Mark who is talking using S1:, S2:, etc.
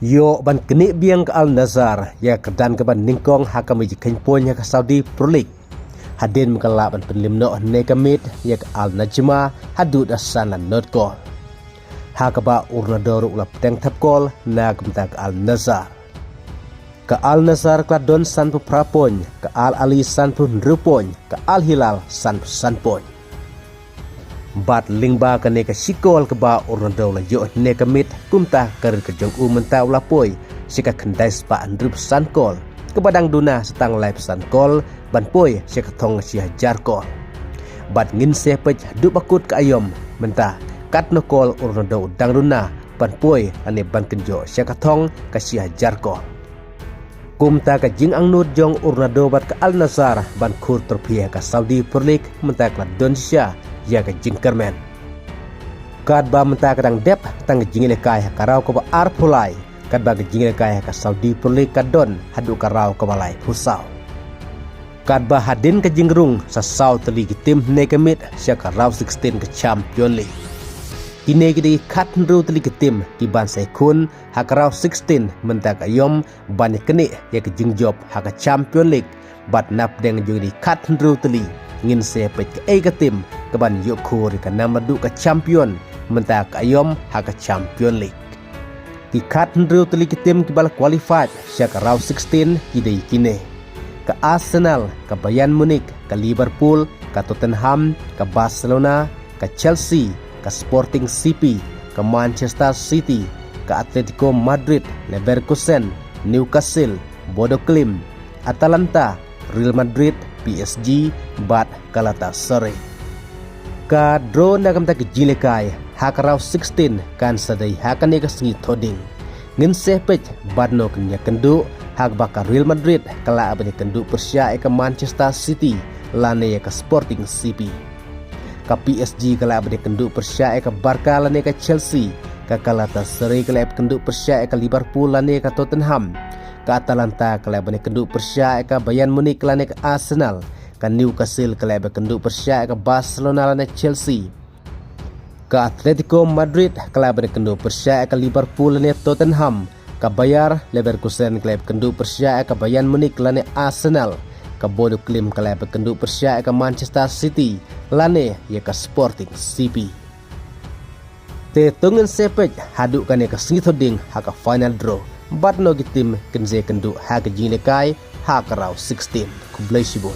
S1: Yo ban kini biang ke Al Nazar ya kedan ke ban ningkong hakam jikin ponya ke Saudi Pro League. Hadin mengkelak ban penlimno nekamit ya ke Al Najma hadud asalan notko. Hakaba urnador ulap teng tapkol na gemta ke Al Nazar. Ke Al Nazar kladon sanpu prapon, ke Al Ali sanpu nrupon, ke Al Hilal sanpu sanpon. Bat lingba ke neka sikol ke ba urnador la yo nekamit kumta ker ke jong mentau lapoi sika kendai spa andrup sankol ke badang duna setang live sankol ban poi sika thong si hajar kol. Bat ngin se pej du bakut ke ayom mentah kat nokol urnador dang duna ban poi ane ban kenjo sika thong ke si hajar kol. Kumta ka jing ang nut jong urnador bat ke Al Nazar ban khur terpia ke Saudi Pro League mentah ke Indonesia ya ke jing kermen. Kad ba mentah kadang dep tang jing lekai karau ko ba ar pulai kad ba jing lekai ka Saudi Pro League kadon hadu karau ko balai pusau. Kad ba hadin ke jingrung sa South League tim nekamit sia karau 16 ke Champion League. Kini gidi kat nru teli ke tim ki ban sai kun hakarau 16 mentah ka yom ban keni ya ke jing job haka Champion League bat nap deng jodi kat nru teli ngin se pet ke tim ke ban yo khur ka namadu ka champion mentah ka ayom haka Champion League. Ki kat nru teli ke tim ki bal qualified sia ka round 16 kidai kine. Ka Arsenal, ka Bayern Munich, ka Liverpool, ka Tottenham, ka Barcelona, ka Chelsea, ka Sporting CP, ka Manchester City, ka Atletico Madrid, Leverkusen, Newcastle, Bodo Glimt, Atalanta, Real Madrid, PSG, bat Galatasaray. Ka draw na kamta ke jilekai hakarau 16 kan sadai hakane ka singi thoding. Ngin sepej badno kenya kendu hak baka Real Madrid kala abani kendu Persia ke Manchester City lane ke Sporting CP. Ka PSG kala abani kendu Persia ke Barca lane ke Chelsea, ka Galatasaray kala kendu Persia ke Liverpool lane ke Tottenham. Ka Atalanta kala bani kenduk Persia ka Bayern Munich lane ke Arsenal, ka Newcastle kala bani kenduk Persia ka Barcelona lane Chelsea, ka Atletico Madrid kala bani kenduk Persia ka Liverpool lane Tottenham, ka Bayer Leverkusen kala bani kenduk Persia ka Bayern Munich lane Arsenal, ka Bodo Glimt kala bani kenduk Persia ka Manchester City lane ya ka Sporting CP. Te tungen sepej haduk kane ka singithoding haka final draw. Bat no gitim kenze kendu ha ke jing lekai ha karau 16 kublai sibon.